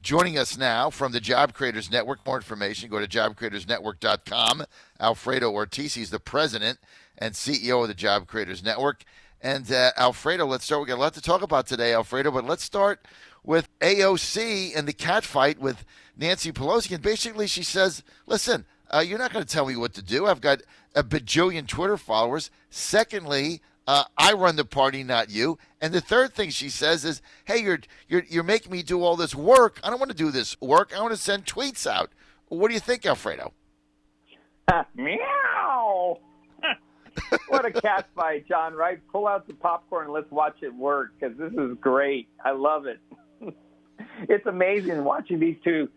Joining us now from the Job Creators Network. More information, go to jobcreatorsnetwork.com. Alfredo Ortiz, he's the president and CEO of the Job Creators Network. And Alfredo, let's start. We got a lot to talk about today, Alfredo, but let's start with AOC and the catfight with Nancy Pelosi. And basically she says, listen, you're not going to tell me what to do. I've got a bajillion Twitter followers. Secondly, I run the party, not you. And the third thing she says is, hey, you're making me do all this work. I don't want to do this work. I want to send tweets out. What do you think, Alfredo? Meow. What a cat fight, John, right? Pull out the popcorn and let's watch it work, because this is great. I love it. It's amazing watching these two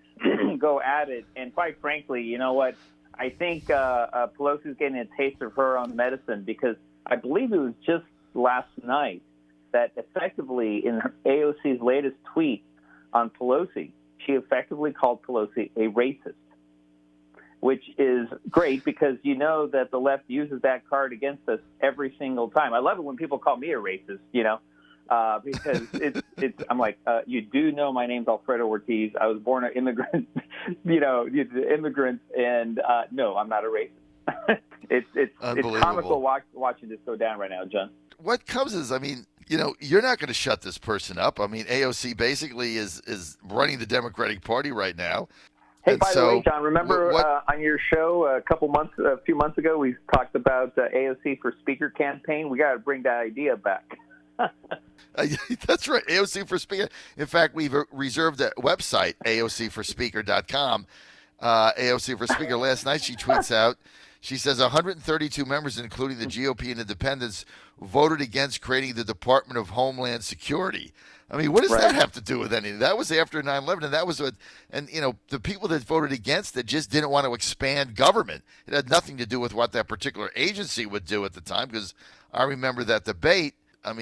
go at it. And quite frankly, you know what? I think Pelosi's getting a taste of her own medicine, because I believe it was just last night that effectively in AOC's latest tweet on Pelosi, she effectively called Pelosi a racist, which is great because you know that the left uses that card against us every single time. I love it when people call me a racist, because I'm like, you do know my name's Alfredo Ortiz. I was born an immigrant, immigrants, and no, I'm not a racist. It's comical watching this go down right now, John. What comes is, you're not going to shut this person up. AOC basically is running the Democratic Party right now. Hey, and by the way, John, remember on your show a few months ago, we talked about AOC for Speaker campaign. We got to bring that idea back. That's right, AOC for Speaker. In fact, we've reserved a website, AOCforspeaker.com. AOC for Speaker. Last night she tweets out, she says 132 members, including the GOP and independents, voted against creating the Department of Homeland Security. What does that have to do with anything? That was after 9/11, and that was the people that voted against it just didn't want to expand government. It had nothing to do with what that particular agency would do at the time, because I remember that debate.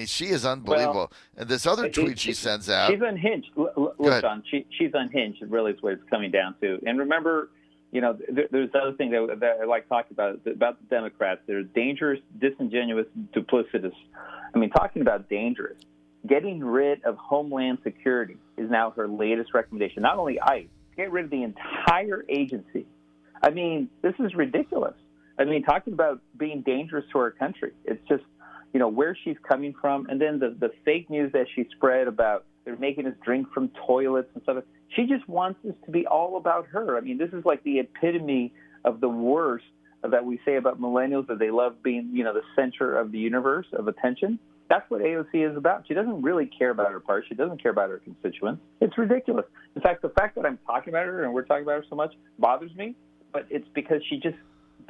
She is unbelievable. Well, and this other tweet she sends out. She's unhinged. Look, John, she's unhinged, really is what it's coming down to. And remember, there's other thing that I like talking about the Democrats. They're dangerous, disingenuous, duplicitous. Talking about dangerous. Getting rid of Homeland Security is now her latest recommendation. Not only ICE, get rid of the entire agency. This is ridiculous. Talking about being dangerous to our country. It's just, where she's coming from. And then the fake news that she spread about they're making us drink from toilets and stuff. She just wants this to be all about her. This is like the epitome of the worst that we say about millennials, that they love being, the center of the universe of attention. That's what AOC is about. She doesn't really care about her party. She doesn't care about her constituents. It's ridiculous. In fact, the fact that I'm talking about her and we're talking about her so much bothers me, but it's because she just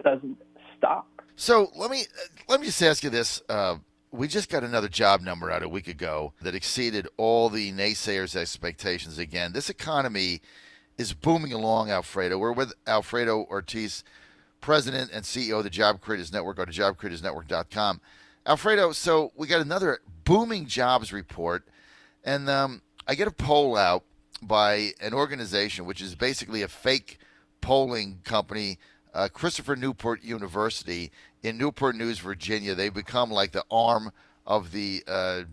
doesn't stop. So let me just ask you this. We just got another job number out a week ago that exceeded all the naysayers' expectations again. This economy is booming along, Alfredo. We're with Alfredo Ortiz, president and CEO of the Job Creators Network. Go to jobcreatorsnetwork.com. Alfredo, so we got another booming jobs report, and I get a poll out by an organization which is basically a fake polling company, Christopher Newport University in Newport News, Virginia. They've become like the arm of the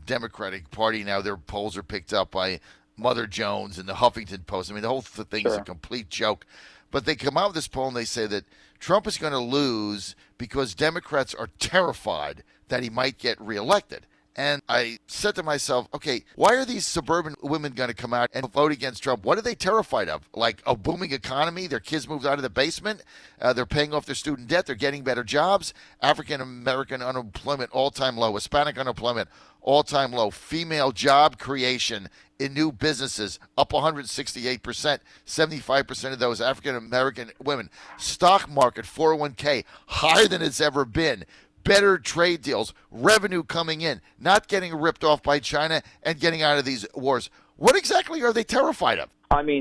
Democratic Party now. Their polls are picked up by Mother Jones and the Huffington Post. The whole thing is a complete joke. But they come out with this poll and they say that Trump is going to lose because Democrats are terrified that he might get reelected. And I said to myself, okay, why are these suburban women going to come out and vote against Trump? What are they terrified of? Like a booming economy? Their kids moved out of the basement? They're paying off their student debt? They're getting better jobs? African-American unemployment, all-time low. Hispanic unemployment, all-time low. Female job creation in new businesses, up 168%. 75% of those African-American women. Stock market, 401k, higher than it's ever been. Better trade deals, revenue coming in, not getting ripped off by China and getting out of these wars. What exactly are they terrified of?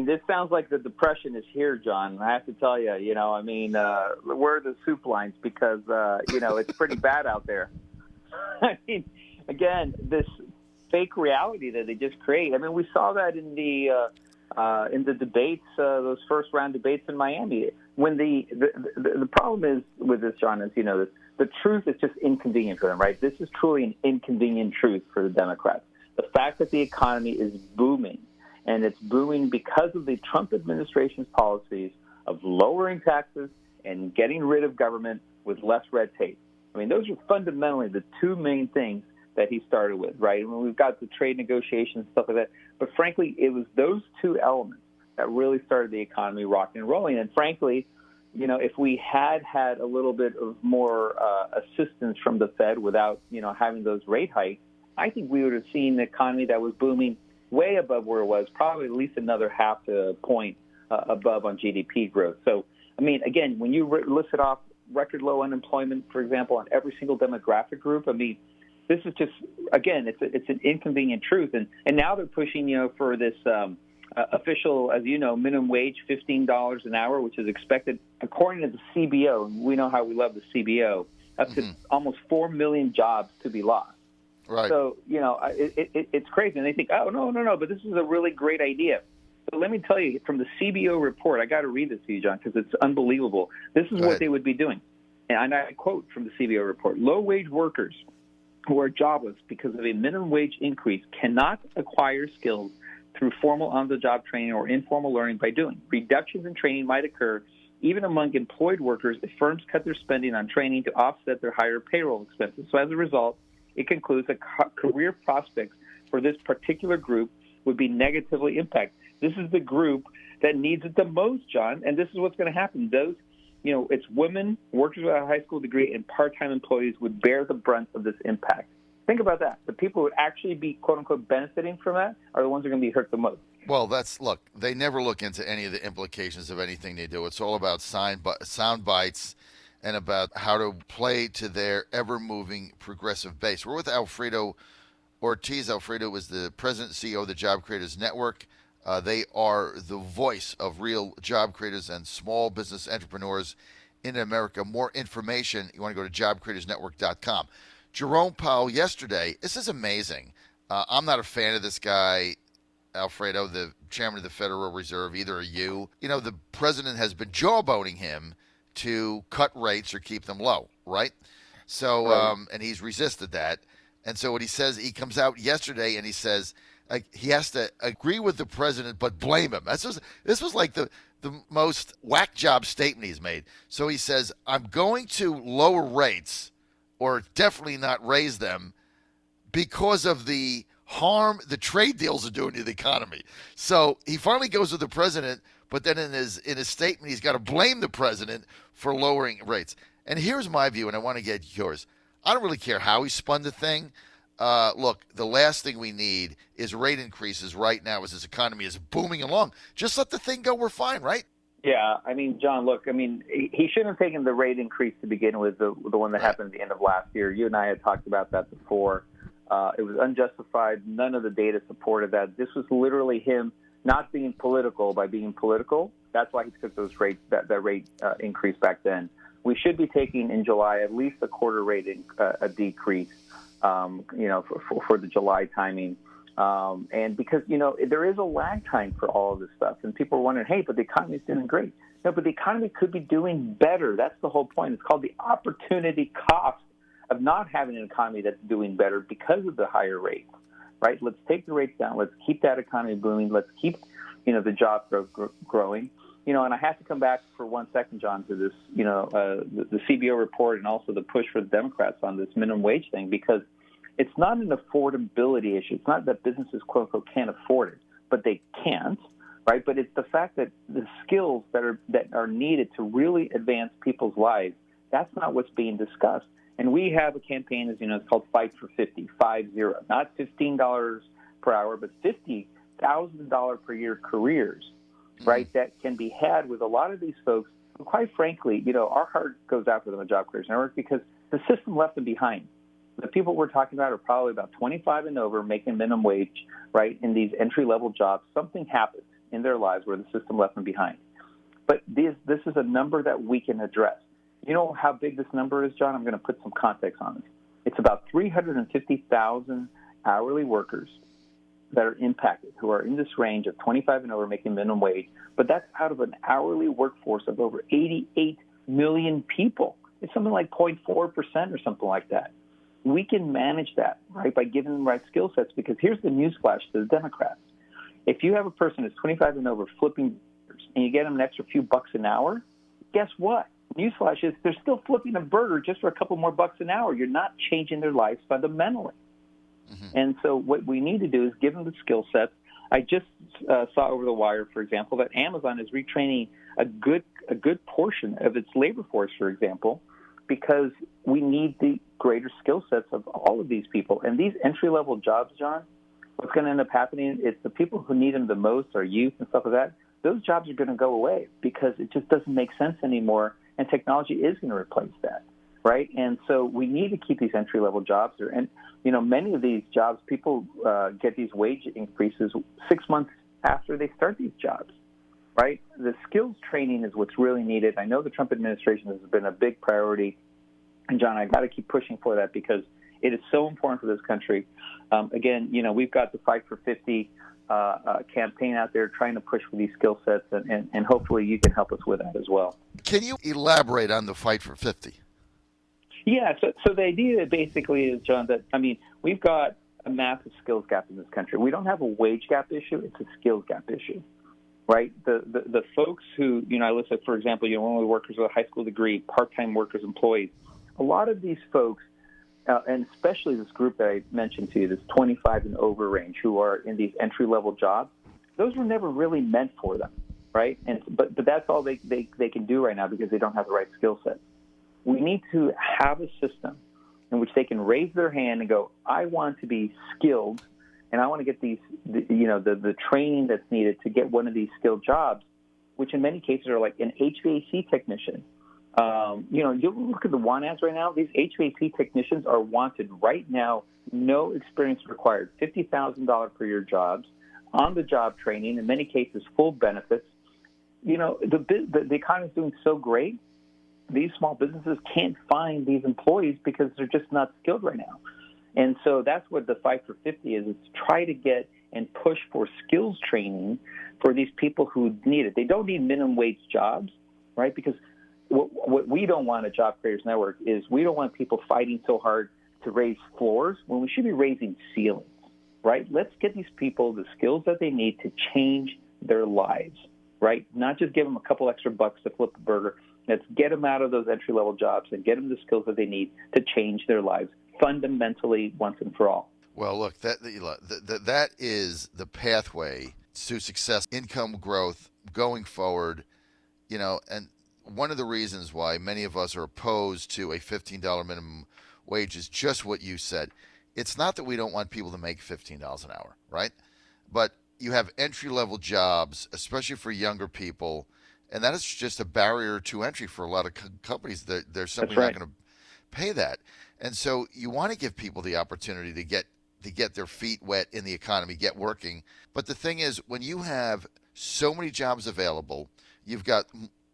This sounds like the Depression is here, John. I have to tell you, where are the soup lines? Because, it's pretty bad out there. Again, this fake reality that they just create. we saw that in the debates, those first round debates in Miami. When the problem is with this, John, is the truth is just inconvenient for them, right? This is truly an inconvenient truth for the Democrats. The fact that the economy is booming and it's booming because of the Trump administration's policies of lowering taxes and getting rid of government with less red tape. I mean, those are fundamentally the two main things that he started with, right? I mean, we've got the trade negotiations and stuff like that, but frankly, it was those two elements that really started the economy rocking and rolling. And frankly, you know, if we had a little bit of more assistance from the Fed without, you know, having those rate hikes, I think we would have seen an economy that was booming way above where it was, probably at least another half a point above on GDP growth. So, I mean, again, when you listed off record low unemployment, for example, on every single demographic group, I mean, this is just, again, it's an inconvenient truth. And now they're pushing, you know, for this official, as you know, minimum wage, $15 an hour, which is expected, according to the CBO. And we know how we love the CBO. That's almost 4 million jobs to be lost. Right. So, you know, it's crazy. And they think, oh, no, but this is a really great idea. So let me tell you, from the CBO report, I got to read this to you, John, because it's unbelievable. This is what they would be doing. And I quote from the CBO report: low-wage workers who are jobless because of a minimum wage increase cannot acquire skills through formal on-the-job training or informal learning by doing. Reductions in training might occur even among employed workers if firms cut their spending on training to offset their higher payroll expenses. So as a result, it concludes that career prospects for this particular group would be negatively impacted. This is the group that needs it the most, John, and this is what's going to happen. Those, you know, it's women, workers without a high school degree, and part-time employees would bear the brunt of this impact. Think about that. The people who would actually be, quote-unquote, benefiting from that are the ones who are going to be hurt the most. Well, look, they never look into any of the implications of anything they do. It's all about sound bites and about how to play to their ever-moving progressive base. We're with Alfredo Ortiz. Alfredo is the president and CEO of the Job Creators Network. They are the voice of real job creators and small business entrepreneurs in America. More information, you want to go to jobcreatorsnetwork.com. Jerome Powell yesterday, this is amazing. I'm not a fan of this guy, Alfredo, the chairman of the Federal Reserve. Either are you. You know, the president has been jawboning him to cut rates or keep them low, right? So, and he's resisted that. And so what he says, he comes out yesterday and he says, he has to agree with the president but blame him. This was like the most whack job statement he's made. So he says, I'm going to lower rates or definitely not raise them because of the harm the trade deals are doing to the economy. So he finally goes with the president, but then in his statement, he's got to blame the president for lowering rates. And here's my view, and I want to get yours. I don't really care how he spun the thing. Look, the last thing we need is rate increases right now as this economy is booming along. Just let the thing go. We're fine, right? Yeah. I mean, John, look, I mean, he shouldn't have taken the rate increase to begin with, the one that happened at the end of last year. You and I had talked about that before. It was unjustified. None of the data supported that. This was literally him not being political by being political. That's why he took those rates, that rate increase back then. We should be taking in July at least a quarter rate a decrease. For the July timing. And because, you know, there is a lag time for all of this stuff. And people are wondering, hey, but the economy's doing great. No, but the economy could be doing better. That's the whole point. It's called the opportunity cost of not having an economy that's doing better because of the higher rates, right? Let's take the rates down. Let's keep that economy booming. Let's keep, you know, the job growth growing. You know, and I have to come back for 1 second, John, to this, you know, the CBO report and also the push for the Democrats on this minimum wage thing, because it's not an affordability issue. It's not that businesses, quote unquote, can't afford it, but they can't, right? But it's the fact that the skills that are needed to really advance people's lives, that's not what's being discussed. And we have a campaign, as you know, it's called Fight for 50, 50, not $15 per hour, but $50,000 per year careers, right, that can be had with a lot of these folks who, quite frankly, you know, our heart goes out for them at Job Creators Network because the system left them behind. The people we're talking about are probably about 25 and over making minimum wage, right, in these entry-level jobs. Something happened in their lives where the system left them behind. But this is a number that we can address. You know how big this number is, John? I'm going to put some context on it. It's about 350,000 hourly workers that are impacted, who are in this range of 25 and over making minimum wage, but that's out of an hourly workforce of over 88 million people. It's something like 0.4% or something like that. We can manage that, right, by giving them the right skill sets, because here's the newsflash to the Democrats. If you have a person that's 25 and over flipping burgers and you get them an extra few bucks an hour, guess what? Newsflash is they're still flipping a burger just for a couple more bucks an hour. You're not changing their lives fundamentally. Mm-hmm. And so what we need to do is give them the skill sets. I just saw over the wire, for example, that Amazon is retraining a good portion of its labor force, for example, because we need the greater skill sets of all of these people. And these entry-level jobs, John, what's going to end up happening is the people who need them the most are youth and stuff like that. Those jobs are going to go away because it just doesn't make sense anymore, and technology is going to replace that, right? And so we need to keep these entry-level jobs there. And, you know, many of these jobs, people get these wage increases 6 months after they start these jobs, right? The skills training is what's really needed. I know the Trump administration has been a big priority. And, John, I got to keep pushing for that because it is so important for this country. Again, you know, we've got the Fight for 50 campaign out there trying to push for these skill sets, and hopefully you can help us with that as well. Can you elaborate on the Fight for 50? Yeah, so the idea basically is, John, that, I mean, we've got a massive skills gap in this country. We don't have a wage gap issue, it's a skills gap issue, right? The folks who, you know, I listed, for example, you know, only workers with a high school degree, part-time workers, employees, a lot of these folks, and especially this group that I mentioned to you, this 25 and over range, who are in these entry-level jobs, those were never really meant for them, right? But that's all they can do right now because they don't have the right skill set. We need to have a system in which they can raise their hand and go, I want to be skilled, and I want to get the training that's needed to get one of these skilled jobs, which in many cases are like an HVAC technician. You know, you look at the want ads right now, these HVAC technicians are wanted right now, no experience required, $50,000 per year jobs, on-the-job training, in many cases full benefits. You know, the economy is doing so great, these small businesses can't find these employees because they're just not skilled right now. And so that's what the Fight for 50 is. It's try to get and push for skills training for these people who need it. They don't need minimum wage jobs, right? Because what we don't want at Job Creators Network is we don't want people fighting so hard to raise floors when we should be raising ceilings, right? Let's get these people the skills that they need to change their lives, right? Not just give them a couple extra bucks to flip a burger. Let's get them out of those entry-level jobs and get them the skills that they need to change their lives fundamentally once and for all. Well, look, that is the pathway to success, income growth going forward, you know, and one of the reasons why many of us are opposed to a $15 minimum wage is just what you said. It's not that we don't want people to make $15 an hour, right? But you have entry-level jobs, especially for younger people, and that is just a barrier to entry for a lot of companies. They're simply not going to pay that. And so you want to give people the opportunity to get their feet wet in the economy, get working. But the thing is, when you have so many jobs available, you've got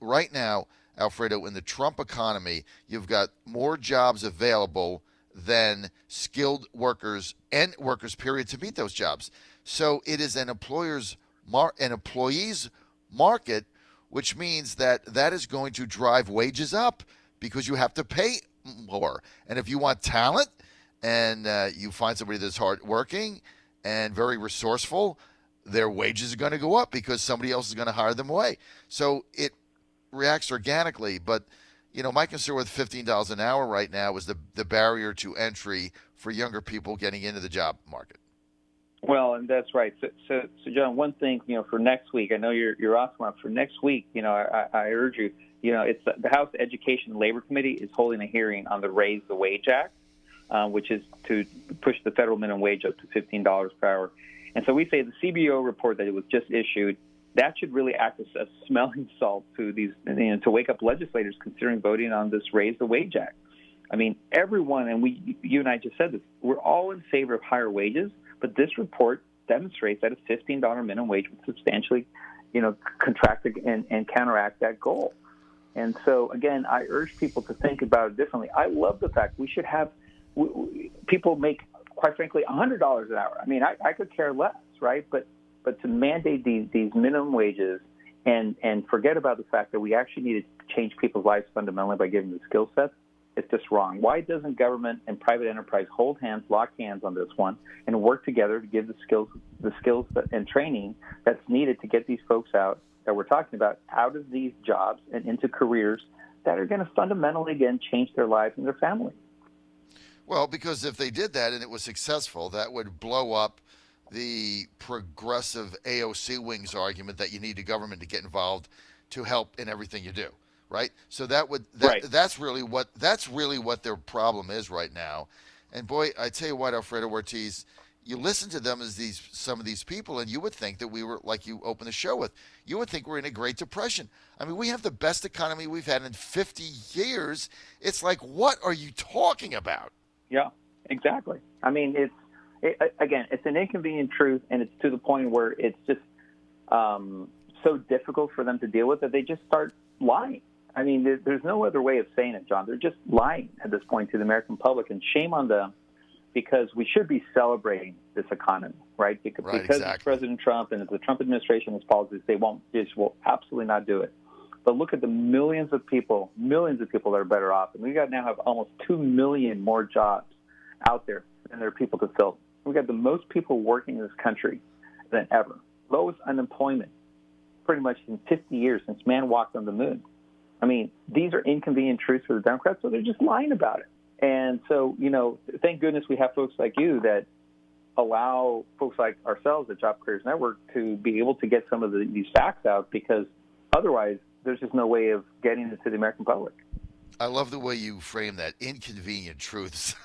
right now, Alfredo, in the Trump economy, you've got more jobs available than skilled workers and workers, period, to meet those jobs. So it is an employee's market, which means that is going to drive wages up because you have to pay more. And if you want talent and you find somebody that's hardworking and very resourceful, their wages are going to go up because somebody else is going to hire them away. So it reacts organically. But, you know, my concern with $15 an hour right now is the barrier to entry for younger people getting into the job market. Well, and that's right. So John, one thing, you know, for next week, I know you're off tomorrow. For next week, you know, I urge you, you know, it's the House Education and Labor Committee is holding a hearing on the Raise the Wage Act, which is to push the federal minimum wage up to $15 per hour. And so we say the CBO report that it was just issued, that should really act as a smelling salt to these, you know, to wake up legislators considering voting on this Raise the Wage Act. I mean, everyone, and you and I just said this, we're all in favor of higher wages. But this report demonstrates that a $15 minimum wage would substantially, you know, contract and counteract that goal. And so, again, I urge people to think about it differently. I love the fact we should have people make, quite frankly, $100 an hour. I mean, I could care less, right? But to mandate these minimum wages and forget about the fact that we actually need to change people's lives fundamentally by giving them the skill sets, It's just wrong. Why doesn't government and private enterprise hold hands, lock hands on this one, and work together to give the skills and training that's needed to get these folks out that we're talking about out of these jobs and into careers that are going to fundamentally, again, change their lives and their family? Well, because if they did that and it was successful, that would blow up the progressive AOC wings argument that you need the government to get involved to help in everything you do, right? So Right. that's really what their problem is right now. And boy, I tell you what, Alfredo Ortiz, you listen to them as some of these people, and you would think that we were, like you opened the show with, you would think we're in a Great Depression. I mean, we have the best economy we've had in 50 years. It's like, what are you talking about? Yeah, exactly. I mean, again, it's an inconvenient truth, and it's to the point where it's just so difficult for them to deal with that they just start lying. I mean, there's no other way of saying it, John. They're just lying at this point to the American public, and shame on them, because we should be celebrating this economy, right? Because exactly. It's President Trump and it's the Trump administration's policies, they will absolutely not do it. But look at the millions of people that are better off. And we now have almost 2 million more jobs out there than there are people to fill. We've got the most people working in this country than ever. Lowest unemployment pretty much in 50 years since man walked on the moon. I mean, these are inconvenient truths for the Democrats, so they're just lying about it. And so, thank goodness we have folks like you that allow folks like ourselves at Job Creators Network to be able to get some of these facts out, because otherwise there's just no way of getting it to the American public. I love the way you frame that, inconvenient truths.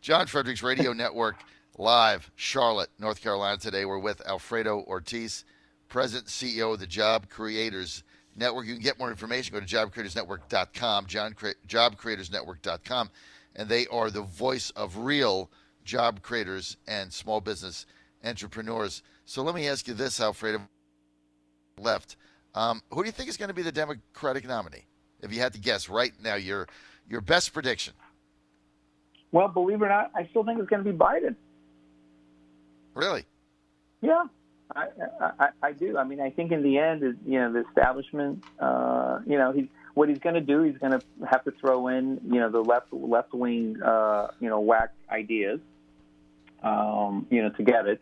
John Fredericks Radio Network, live, Charlotte, North Carolina today. We're with Alfredo Ortiz, President, CEO of the Job Creators Network. You can get more information. Go to jobcreatorsnetwork.com, jobcreatorsnetwork.com, and they are the voice of real job creators and small business entrepreneurs. So let me ask you this, Alfredo. Who do you think is going to be the Democratic nominee? If you had to guess right now, your best prediction. Well, believe it or not, I still think it's going to be Biden. Really? Yeah. I do. I mean, I think in the end, the establishment, what he's going to do, he's going to have to throw in, the left wing, whack ideas, to get it.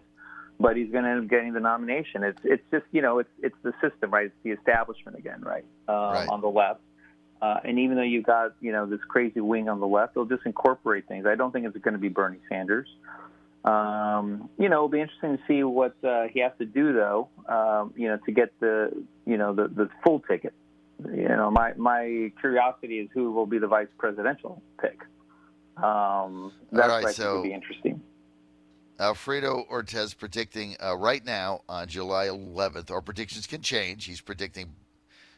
But he's going to end up getting the nomination. It's just, it's the system, right? It's the establishment again, right? Right. On the left. And even though you've got, this crazy wing on the left, they'll just incorporate things. I don't think it's going to be Bernie Sanders. It'll be interesting to see what he has to do, though, to get the full ticket. My curiosity is who will be the vice presidential pick. That's what I think would be interesting. Alfredo Ortiz predicting right now on July 11th. Our predictions can change. He's predicting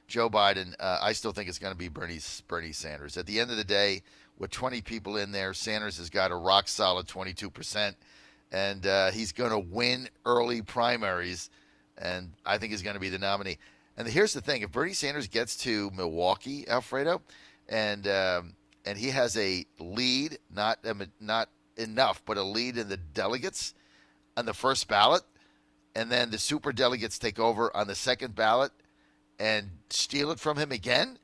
Joe Biden. I still think it's going to be Bernie Sanders. At the end of the day, with 20 people in there, Sanders has got a rock-solid 22%, and he's going to win early primaries, and I think he's going to be the nominee. And here's the thing. If Bernie Sanders gets to Milwaukee, Alfredo, and he has a lead, not enough, but a lead in the delegates on the first ballot, and then the super delegates take over on the second ballot and steal it from him again,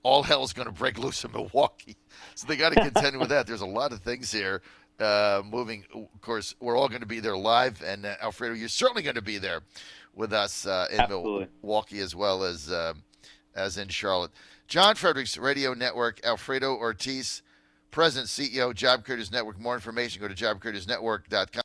all hell's going to break loose in Milwaukee. So they got to contend with that. There's a lot of things here moving. Of course, we're all going to be there live, and Alfredo, you're certainly going to be there with us in Absolutely. Milwaukee as well as in Charlotte. John Fredericks Radio Network, Alfredo Ortiz, President, CEO, Job Creators Network. More information, go to jobcreatorsnetwork.com.